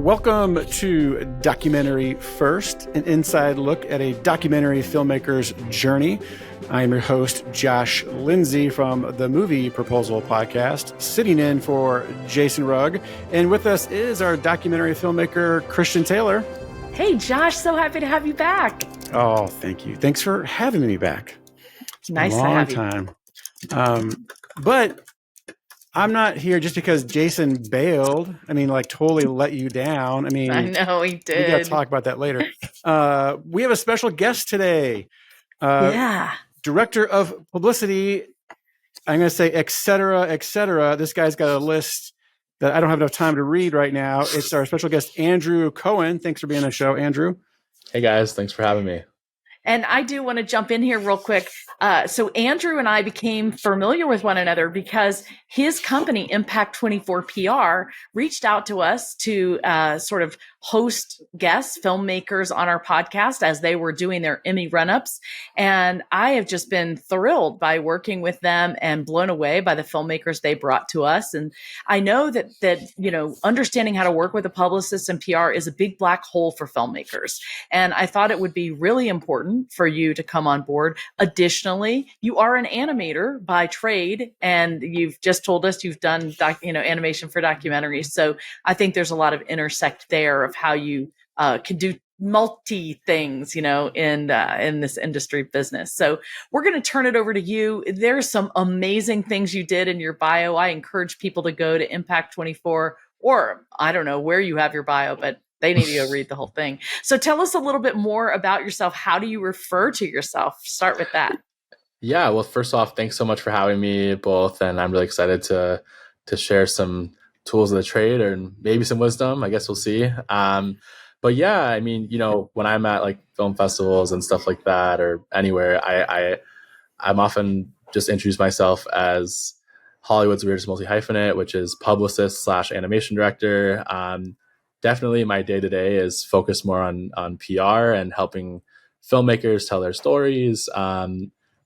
Welcome to Documentary First, an inside look at a documentary filmmaker's journey. I am your host, Josh Lindsay from the Movie Proposal Podcast, sitting in for Jason Rugg. And with us is our documentary filmmaker, Christian Taylor. Hey, Josh, so happy to have you back. Oh, thank you. Thanks for having me back. It's nice to have you. But I'm not here just because Jason bailed. Totally let you down. I know he did. We got to talk about that later. We have a special guest today. Director of Publicity. I'm going to say, et cetera, et cetera. This guy's got a list that I don't have enough time to read right now. It's our special guest, Andrew Cohen. Thanks for being on the show, Andrew. Hey, guys. Thanks for having me. And I do want to jump in here real quick. So Andrew and I became familiar with one another because his company, Impact 24 PR, reached out to us to sort of host guests, filmmakers on our podcast as they were doing their Emmy run-ups. And I have just been thrilled by working with them and blown away by the filmmakers they brought to us. And I know that understanding how to work with a publicist and PR is a big black hole for filmmakers. And I thought it would be really important for you to come on board. Additionally, you are an animator by trade, and you've just told us you've done animation for documentaries. So I think there's a lot of intersect there of how you can do multi things, in this industry business. So we're going to turn it over to you. There's some amazing things you did in your bio. I encourage people to go to Impact 24, or I don't know where you have your bio, but they need to go read the whole thing. So tell us a little bit more about yourself. How do you refer to yourself? Start with that. Yeah, well, first off, thanks so much for having me both. And I'm really excited to share some tools of the trade and maybe some wisdom. I guess we'll see. But yeah, when I'm at like film festivals and stuff like that or anywhere, I'm often just introduce myself as Hollywood's weirdest multi-hyphenate, which is publicist / animation director. Definitely my day-to-day is focused more on PR and helping filmmakers tell their stories.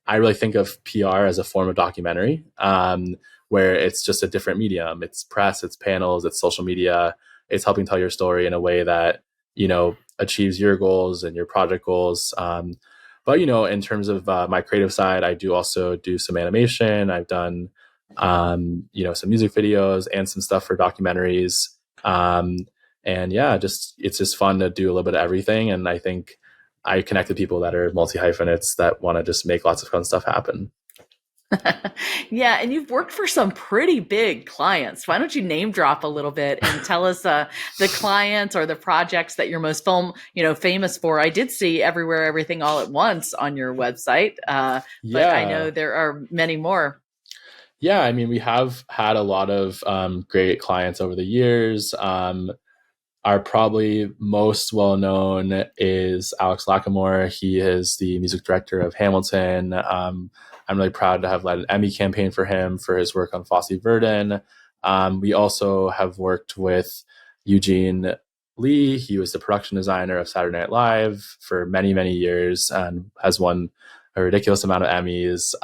I really think of PR as a form of documentary, where it's just a different medium. It's press, it's panels, it's social media. It's helping tell your story in a way that, achieves your goals and your project goals. But in terms of my creative side, I do also do some animation. I've done, some music videos and some stuff for documentaries. And yeah, it's just fun to do a little bit of everything. And I think I connect with people that are multi-hyphenates that want to just make lots of fun stuff happen. Yeah. And you've worked for some pretty big clients. Why don't you name drop a little bit and tell us the clients or the projects that you're most famous for? I did see Everywhere, Everything, All at Once on your website. But I know there are many more. Yeah. We have had a lot of great clients over the years. Our probably most well-known is Alex Lacamoire. He is the music director of Hamilton. I'm really proud to have led an Emmy campaign for him for his work on Fosse Verdon. We also have worked with Eugene Lee. He was the production designer of Saturday Night Live for many, many years and has won a ridiculous amount of Emmys.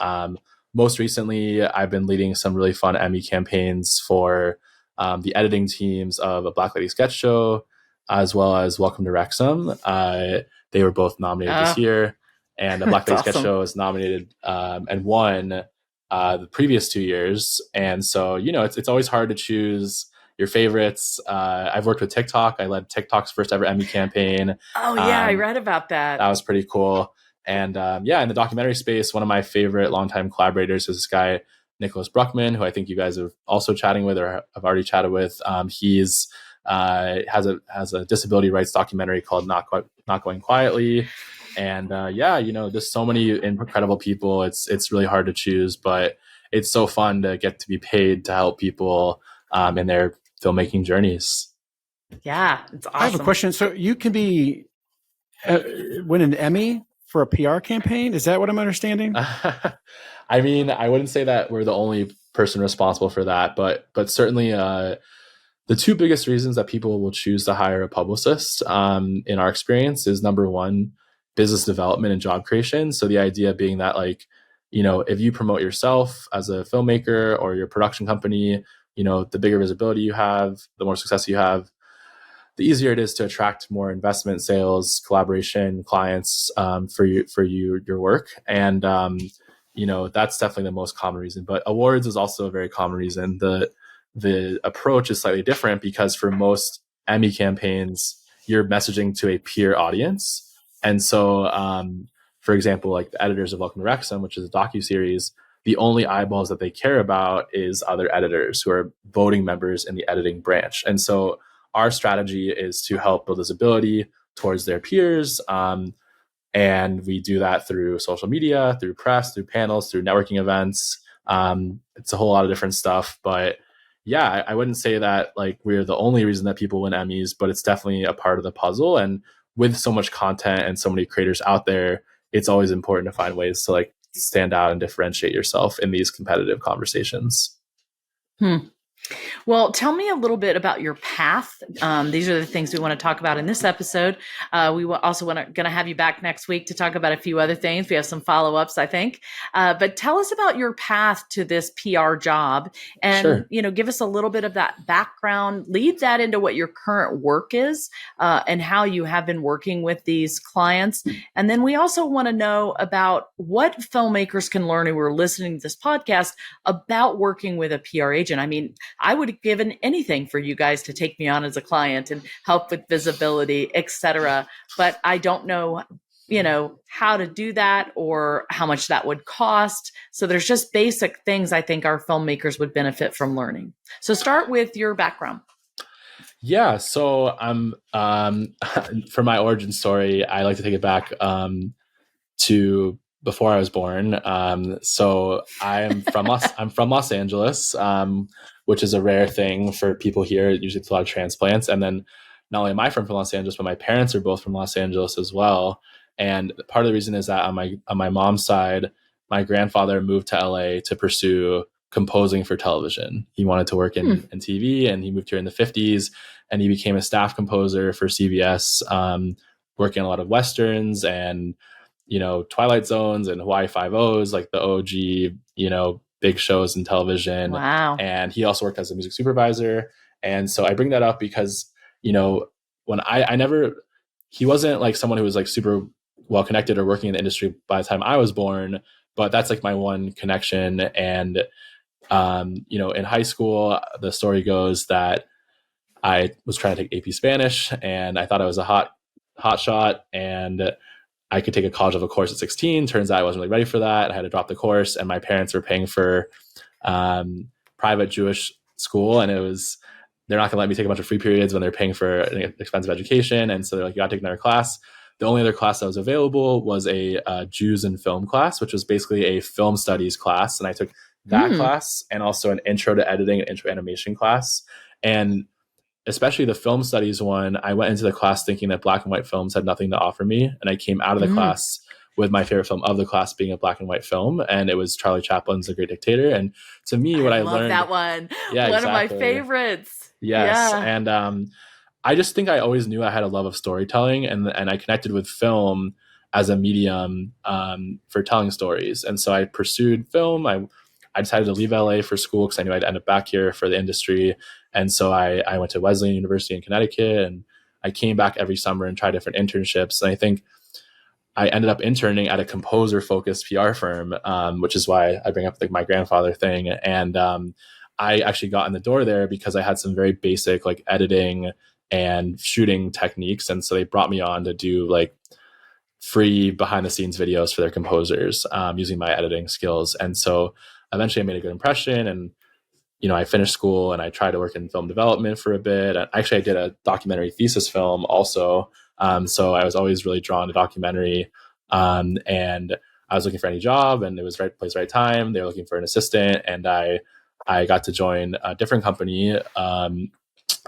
Most recently, I've been leading some really fun Emmy campaigns for the editing teams of A Black Lady Sketch Show, as well as Welcome to Wrexham. They were both nominated this year, and A Black Lady Sketch Show was nominated and won the previous 2 years. And so, it's always hard to choose your favorites. I've worked with TikTok. I led TikTok's first ever Emmy campaign. Oh yeah, I read about that. That was pretty cool. And in the documentary space, one of my favorite longtime collaborators is this guy, Nicholas Bruckman, who I think you guys are also chatting with or have already chatted with. He's has a disability rights documentary called Not Going Quietly. And there's so many incredible people. It's really hard to choose, but it's so fun to get to be paid to help people in their filmmaking journeys. Yeah, it's awesome. I have a question. So you can be win an Emmy for a PR campaign? Is that what I'm understanding? I wouldn't say that we're the only person responsible for that, but certainly the two biggest reasons that people will choose to hire a publicist in our experience is, number one, business development and job creation. So the idea being that, if you promote yourself as a filmmaker or your production company, the bigger visibility you have, the more success you have, the easier it is to attract more investment, sales, collaboration, clients for your work. And that's definitely the most common reason. But awards is also a very common reason. The approach is slightly different because for most Emmy campaigns, you're messaging to a peer audience. And so, for example, like the editors of Welcome to Wrexham, which is a docuseries, the only eyeballs that they care about is other editors who are voting members in the editing branch. And so our strategy is to help build visibility towards their peers. And we do that through social media, through press, through panels, through networking events. It's a whole lot of different stuff. But yeah, I wouldn't say that like we're the only reason that people win Emmys, but it's definitely a part of the puzzle. And with so much content and so many creators out there, it's always important to find ways to like stand out and differentiate yourself in these competitive conversations. Well, tell me a little bit about your path. These are the things we want to talk about in this episode. We also going to have you back next week to talk about a few other things. We have some follow-ups, I think. But tell us about your path to this PR job and, Sure. Give us a little bit of that background, lead that into what your current work is and how you have been working with these clients. And then we also want to know about what filmmakers can learn who are listening to this podcast about working with a PR agent. I mean, I would have given anything for you guys to take me on as a client and help with visibility, etc. But I don't know, how to do that or how much that would cost. So there's just basic things I think our filmmakers would benefit from learning. So start with your background. Yeah. So I'm, for my origin story, I like to take it back to before I was born. So I'm from Los Angeles, which is a rare thing for people here. Usually it's a lot of transplants. And then not only am I from Los Angeles, but my parents are both from Los Angeles as well. And part of the reason is that on my mom's side, my grandfather moved to LA to pursue composing for television. He wanted to work in TV, and he moved here in the 50s, and he became a staff composer for CBS, working on a lot of Westerns and Twilight Zones and Hawaii Five-O's, like the OG, big shows in television. Wow. And he also worked as a music supervisor. And so I bring that up because, when he wasn't like someone who was like super well connected or working in the industry by the time I was born, but that's like my one connection. And, in high school, the story goes that I was trying to take AP Spanish and I thought I was a hot shot and I could take a college level course at 16. Turns out I wasn't really ready for that. I had to drop the course, and my parents were paying for private Jewish school, and they're not going to let me take a bunch of free periods when they're paying for an expensive education. And so they're like, you got to take another class. The only other class that was available was a Jews in film class, which was basically a film studies class. And I took that class and also an intro to editing and intro animation class. And especially the film studies one, I went into the class thinking that black and white films had nothing to offer me. And I came out of the class with my favorite film of the class being a black and white film. And it was Charlie Chaplin's The Great Dictator. And to me, what I learned... that one. Yeah, one of my favorites. Yes. Yeah. And I just think I always knew I had a love of storytelling, and I connected with film as a medium for telling stories. And so I pursued film. I decided to leave LA for school because I knew I'd end up back here for the industry. And so I went to Wesleyan University in Connecticut, and I came back every summer and tried different internships. And I think I ended up interning at a composer-focused PR firm, which is why I bring up like my grandfather thing. And I actually got in the door there because I had some very basic like editing and shooting techniques. And so they brought me on to do like free behind the scenes videos for their composers using my editing skills. And so eventually I made a good impression, and I finished school and I tried to work in film development for a bit. Actually, I did a documentary thesis film also. So I was always really drawn to documentary. And I was looking for any job, and it was right place, right time. They were looking for an assistant, and I got to join a different company.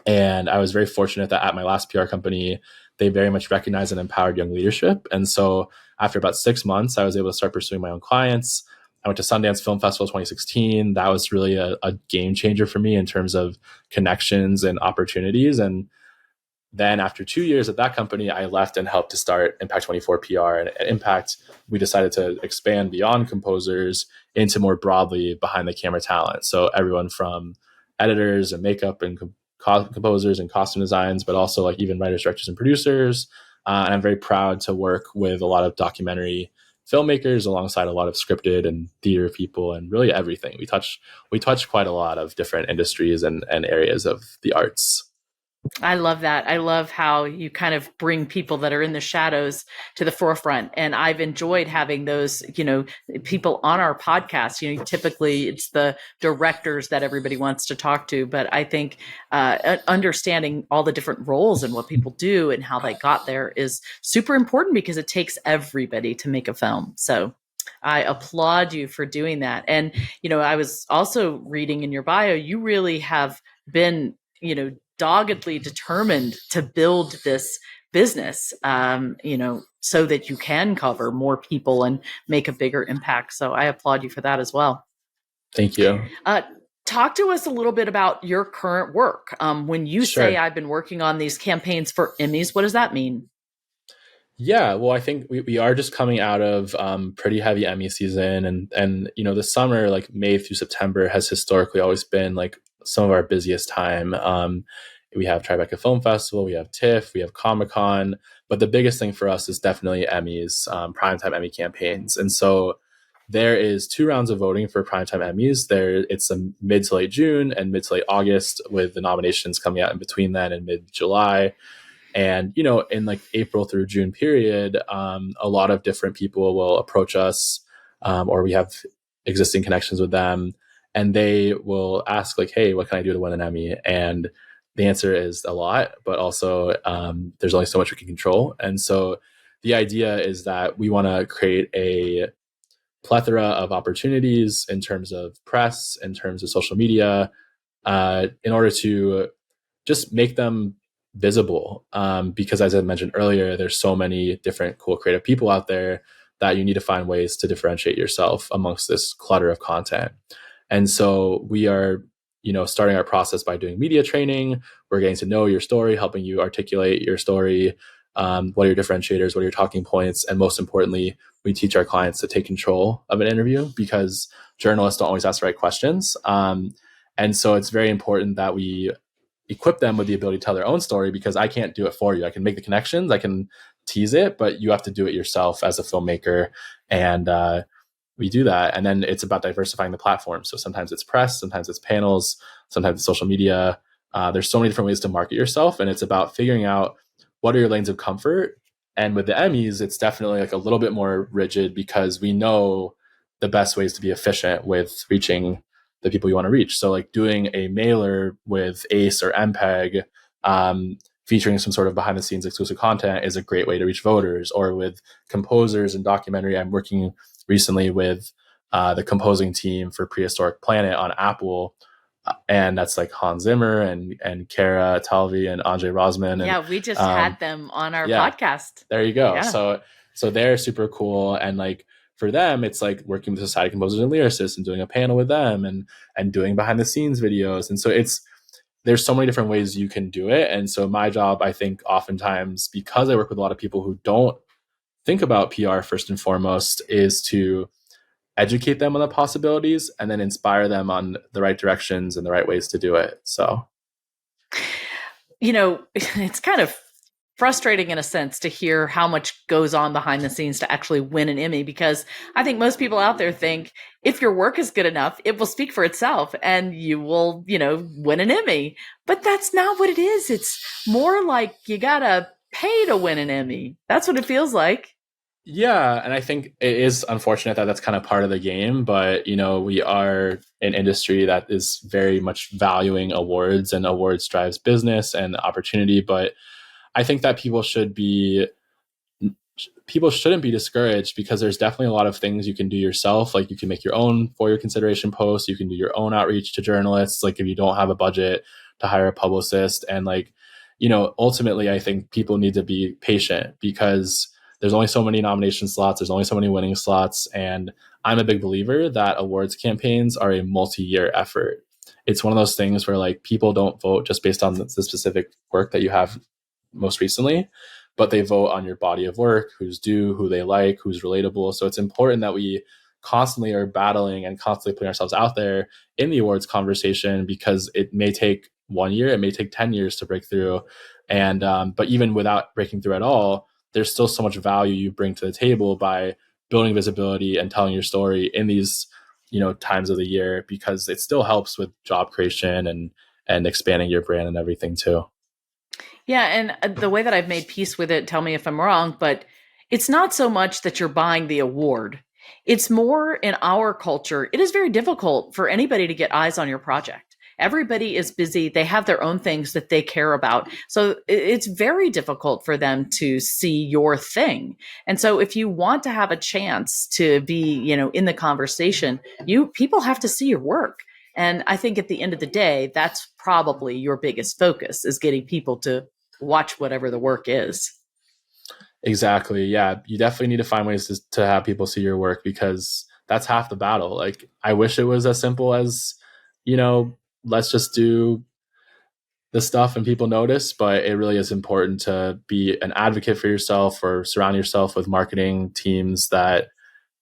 And I was very fortunate that at my last PR company, they very much recognized and empowered young leadership. And so after about 6 months, I was able to start pursuing my own clients. I went to Sundance Film Festival 2016. That was really a game changer for me in terms of connections and opportunities. And then after 2 years at that company, I left and helped to start Impact 24 PR. And at Impact, we decided to expand beyond composers into more broadly behind the camera talent. So everyone from editors and makeup and composers and costume designs, but also like even writers, directors, and producers. And I'm very proud to work with a lot of documentary filmmakers alongside a lot of scripted and theater people and really everything. We touch quite a lot of different industries and areas of the arts. I love that. I love how you kind of bring people that are in the shadows to the forefront. And I've enjoyed having those, people on our podcast. Typically it's the directors that everybody wants to talk to. But I think understanding all the different roles and what people do and how they got there is super important because it takes everybody to make a film. So I applaud you for doing that. And, I was also reading in your bio, you really have been, doggedly determined to build this business, so that you can cover more people and make a bigger impact. So I applaud you for that as well. Thank you. Talk to us a little bit about your current work. When you say I've been working on these campaigns for Emmys, what does that mean? Yeah, well, I think we are just coming out of pretty heavy Emmy season, and the summer, like May through September, has historically always been like some of our busiest time. We have Tribeca Film Festival, we have TIFF, we have Comic-Con, but the biggest thing for us is definitely Emmys, primetime Emmy campaigns. And so there is 2 rounds of voting for primetime Emmys. It's a mid to late June and mid to late August, with the nominations coming out in between then and mid-July. And, in like April through June period, a lot of different people will approach us, or we have existing connections with them, and they will ask like, hey, what can I do to win an Emmy? And the answer is a lot, but also there's only so much we can control. And so the idea is that we want to create a plethora of opportunities in terms of press, in terms of social media, in order to just make them visible. Because as I mentioned earlier, there's so many different cool creative people out there that you need to find ways to differentiate yourself amongst this clutter of content. And so we are starting our process by doing media training. We're getting to know your story, helping you articulate your story. What are your differentiators? What are your talking points? And most importantly, we teach our clients to take control of an interview, because journalists don't always ask the right questions. And so it's very important that we equip them with the ability to tell their own story, because I can't do it for you. I can make the connections, I can tease it, but you have to do it yourself as a filmmaker. And we do that. And then it's about diversifying the platform. So sometimes it's press, sometimes it's panels, sometimes it's social media. There's so many different ways to market yourself. And it's about figuring out what are your lanes of comfort. And with the Emmys, it's definitely like a little bit more rigid, because we know the best ways to be efficient with reaching the people you want to reach. So like doing a mailer with ACE or MPEG, featuring some sort of behind the scenes exclusive content is a great way to reach voters. Or with composers and documentary, I'm working recently with the composing team for Prehistoric Planet on Apple. And that's like Hans Zimmer and Kara Talvi and Andre Rosman. And, we just had them on our podcast. There you go. Yeah. So they're super cool. And like for them, it's like working with Society of Composers and Lyricists and doing a panel with them and doing behind the scenes videos. And so there's so many different ways you can do it. And so my job, I think oftentimes, because I work with a lot of people who don't think about PR first and foremost, is to educate them on the possibilities and then inspire them on the right directions and the right ways to do it. So, it's kind of frustrating in a sense to hear how much goes on behind the scenes to actually win an Emmy, because I think most people out there think if your work is good enough, it will speak for itself and you will, win an Emmy. But that's not what it is. It's more like you gotta pay to win an Emmy. That's what it feels like. Yeah. And I think it is unfortunate that that's kind of part of the game, but we are an industry that is very much valuing awards, and awards drives business and opportunity. But I think that people shouldn't be discouraged, because there's definitely a lot of things you can do yourself. Like you can make your own for your consideration posts. You can do your own outreach to journalists. Like if you don't have a budget to hire a publicist, and ultimately I think people need to be patient, because there's only so many nomination slots. There's only so many winning slots. And I'm a big believer that awards campaigns are a multi-year effort. It's one of those things where like people don't vote just based on the specific work that you have most recently, but they vote on your body of work, who's due, who they like, who's relatable. So it's important that we constantly are battling and constantly putting ourselves out there in the awards conversation, because it may take 1 year. It may take 10 years to break through. And, but even without breaking through at all, there's still so much value you bring to the table by building visibility and telling your story in these, times of the year, because it still helps with job creation and expanding your brand and everything too. Yeah. And the way that I've made peace with it, tell me if I'm wrong, but it's not so much that you're buying the award. It's more in our culture. It is very difficult for anybody to get eyes on your project. Everybody is busy. They have their own things that they care about. So it's very difficult for them to see your thing. And so if you want to have a chance to be, in the conversation, people have to see your work. And I think at the end of the day, that's probably your biggest focus, is getting people to watch whatever the work is. Exactly. Yeah. You definitely need to find ways to have people see your work, because that's half the battle. Like, I wish it was as simple as, let's just do the stuff and people notice, but it really is important to be an advocate for yourself, or surround yourself with marketing teams that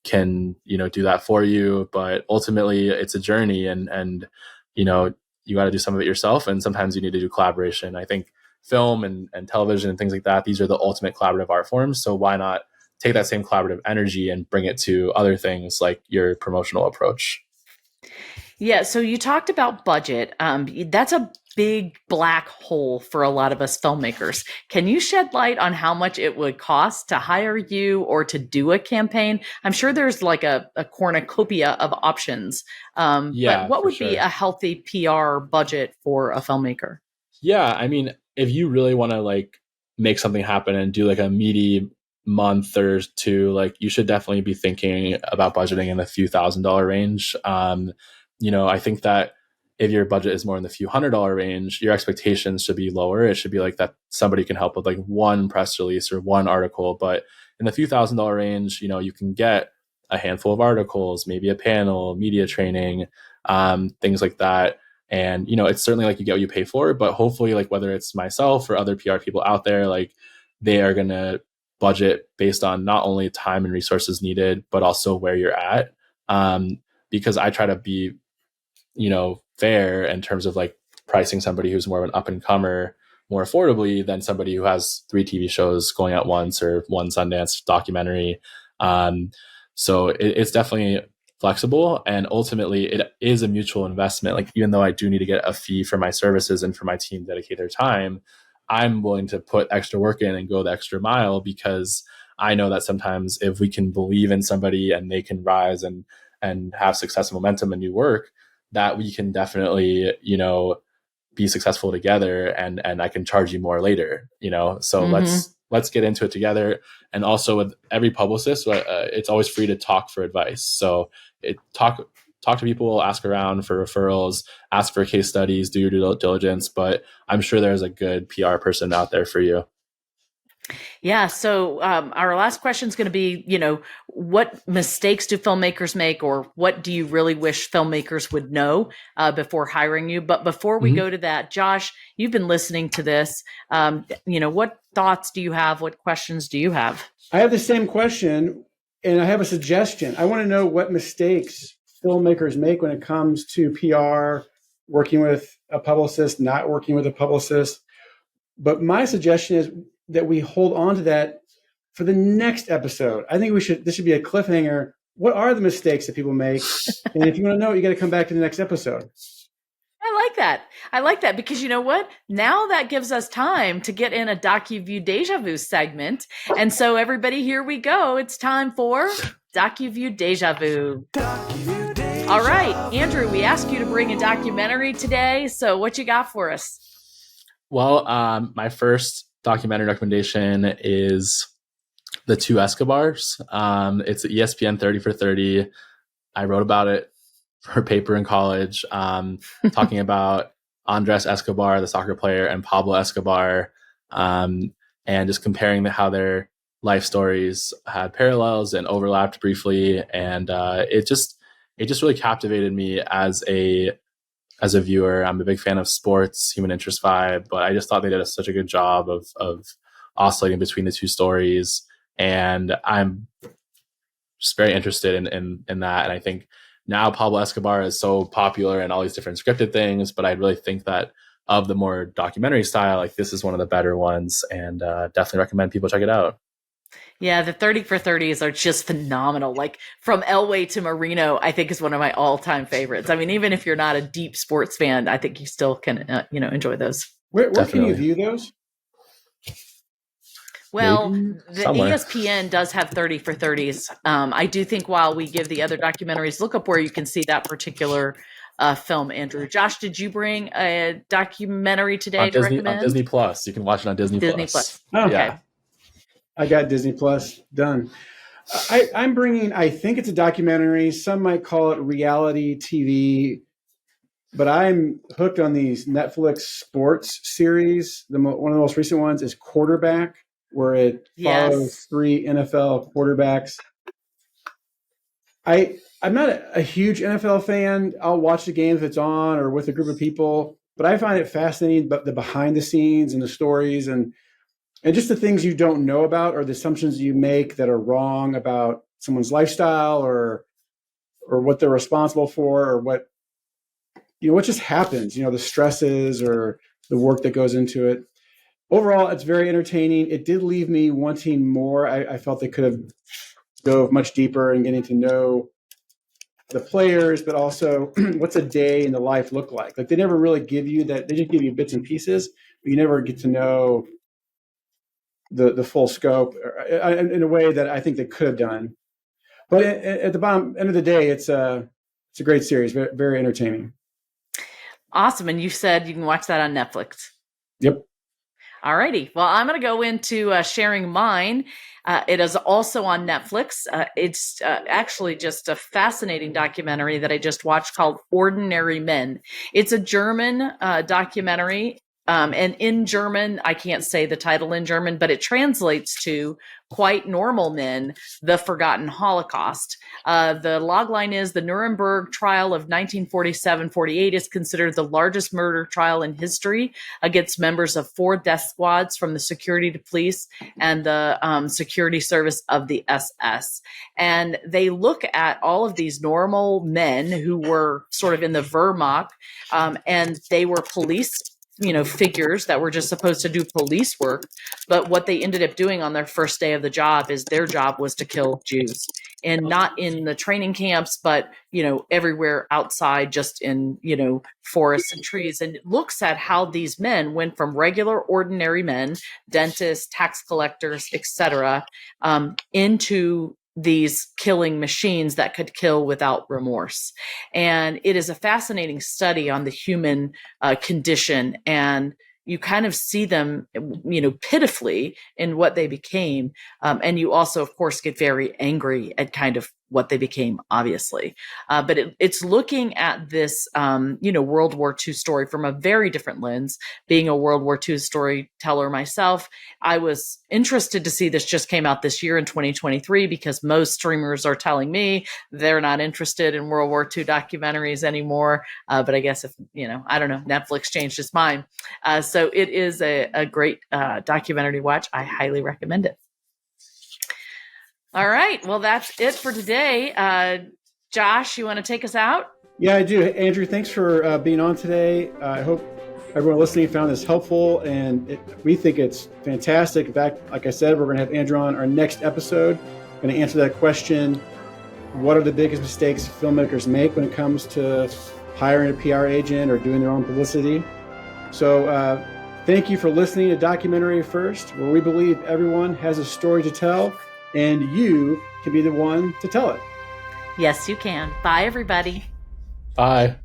can, do that for you. But ultimately it's a journey, and, you got to do some of it yourself. And sometimes you need to do collaboration. I think film and television and things like that, these are the ultimate collaborative art forms. So why not take that same collaborative energy and bring it to other things like your promotional approach? Yeah. So you talked about budget. That's a big black hole for a lot of us filmmakers. Can you shed light on how much it would cost to hire you or to do a campaign? I'm sure there's like a cornucopia of options. But what would be a healthy PR budget for a filmmaker? Yeah. I mean, if you really want to make something happen and do a meaty month or two, you should definitely be thinking about budgeting in the few $1,000 range. I think that if your budget is more in the few $100 range, your expectations should be lower. It should be that somebody can help with one press release or one article. But in the few $1,000 range, you can get a handful of articles, maybe a panel, media training, things like that. And, it's certainly you get what you pay for, but hopefully whether it's myself or other PR people out there, they are going to budget based on not only time and resources needed, but also where you're at. Because I try to be, fair in terms of pricing somebody who's more of an up and comer more affordably than somebody who has 3 TV shows going out once or 1 Sundance documentary. So it's definitely flexible, and ultimately it is a mutual investment. Even though I do need to get a fee for my services and for my team dedicate their time, I'm willing to put extra work in and go the extra mile, because I know that sometimes if we can believe in somebody and they can rise and have success and momentum and new work, that we can definitely, be successful together, and I can charge you more later, so let's get into it together. And also with every publicist, it's always free to talk for advice. So talk to people, ask around for referrals, ask for case studies, do your due diligence, but I'm sure there's a good PR person out there for you. Yeah. So our last question is going to be, what mistakes do filmmakers make, or what do you really wish filmmakers would know before hiring you? But before we go to that, Josh, you've been listening to this. What thoughts do you have? What questions do you have? I have the same question, and I have a suggestion. I want to know what mistakes filmmakers make when it comes to PR, working with a publicist, not working with a publicist. But my suggestion is that we hold on to that for the next episode. I think this should be a cliffhanger. What are the mistakes that people make? And if you want to know, you got to come back to the next episode. I like that because you know what? Now that gives us time to get in a DocuView Deja Vu segment. And so everybody, here we go. It's time for DocuView Deja Vu. All right, Andrew, we asked you to bring a documentary today. So what you got for us? Well, my first documentary recommendation is The Two Escobars. It's ESPN 30 for 30. I wrote about it for a paper in college, talking about Andres Escobar, the soccer player, and Pablo Escobar, and just comparing how their life stories had parallels and overlapped briefly. And it just really captivated me as a viewer. I'm a big fan of sports, human interest vibe, but I just thought they did such a good job of oscillating between the two stories. And I'm just very interested in that. And I think now Pablo Escobar is so popular in all these different scripted things, but I really think that of the more documentary style, like this is one of the better ones, and definitely recommend people check it out. Yeah, the 30 for 30s are just phenomenal. Like from Elway to Marino, I think is one of my all-time favorites. I mean, even if you're not a deep sports fan, I think you still can, enjoy those. Where can you view those? Well, Maybe the somewhere. ESPN does have 30 for 30s. I do think while we give the other documentaries, look up where you can see that particular film, Andrew. Josh, did you bring a documentary today to recommend? On Disney Plus. You can watch it on Disney Plus. Oh, okay. Yeah. I got Disney Plus done. I'm bringing, I think it's a documentary. Some might call it reality TV, but I'm hooked on these Netflix sports series. One of the most recent ones is Quarterback, where it follows 3 NFL quarterbacks. I'm not a huge NFL fan. I'll watch the game if it's on or with a group of people, but I find it fascinating, but the behind the scenes and the stories and just the things you don't know about or the assumptions you make that are wrong about someone's lifestyle or what they're responsible for or what just happens, the stresses or the work that goes into it. Overall, it's very entertaining. It did leave me wanting more. I felt they could have dove much deeper and getting to know the players, but also what's a day in the life look like. Like they never really give you that. They just give you bits and pieces, but you never get to know the full scope in a way that I think they could have done. But at the end of the day, it's a great series, very, very entertaining. Awesome. And you said you can watch that on Netflix. Yep. All righty. Well, I'm going to go into sharing mine. It is also on Netflix. It's actually just a fascinating documentary that I just watched called Ordinary Men. It's a German documentary. And in German, I can't say the title in German, but it translates to Quite Normal Men, The Forgotten Holocaust. The logline is the Nuremberg trial of 1947-48 is considered the largest murder trial in history against members of 4 death squads from the security police and the security service of the SS. And they look at all of these normal men who were sort of in the Wehrmacht, and they were police figures that were just supposed to do police work. But what they ended up doing on their first day of the job is their job was to kill Jews, and not in the training camps, but, everywhere outside, just in, forests and trees. And it looks at how these men went from regular, ordinary men, dentists, tax collectors, etc., into these killing machines that could kill without remorse. And it is a fascinating study on the human condition. And you kind of see them, pitifully in what they became. And you also, of course, get very angry at kind of what they became, obviously. But it's looking at this, World War II story from a very different lens. Being a World War II storyteller myself, I was interested to see this just came out this year in 2023, because most streamers are telling me they're not interested in World War II documentaries anymore. But I guess if, I don't know, Netflix changed its mind. So it is a great documentary to watch. I highly recommend it. All right. Well, that's it for today. Josh, you want to take us out? Yeah, I do. Andrew, thanks for being on today. I hope everyone listening found this helpful, and we think it's fantastic. In fact, like I said, we're going to have Andrew on our next episode. We're going to answer that question: what are the biggest mistakes filmmakers make when it comes to hiring a PR agent or doing their own publicity? So thank you for listening to Documentary First, where we believe everyone has a story to tell, and you can be the one to tell it. Yes, you can. Bye, everybody. Bye.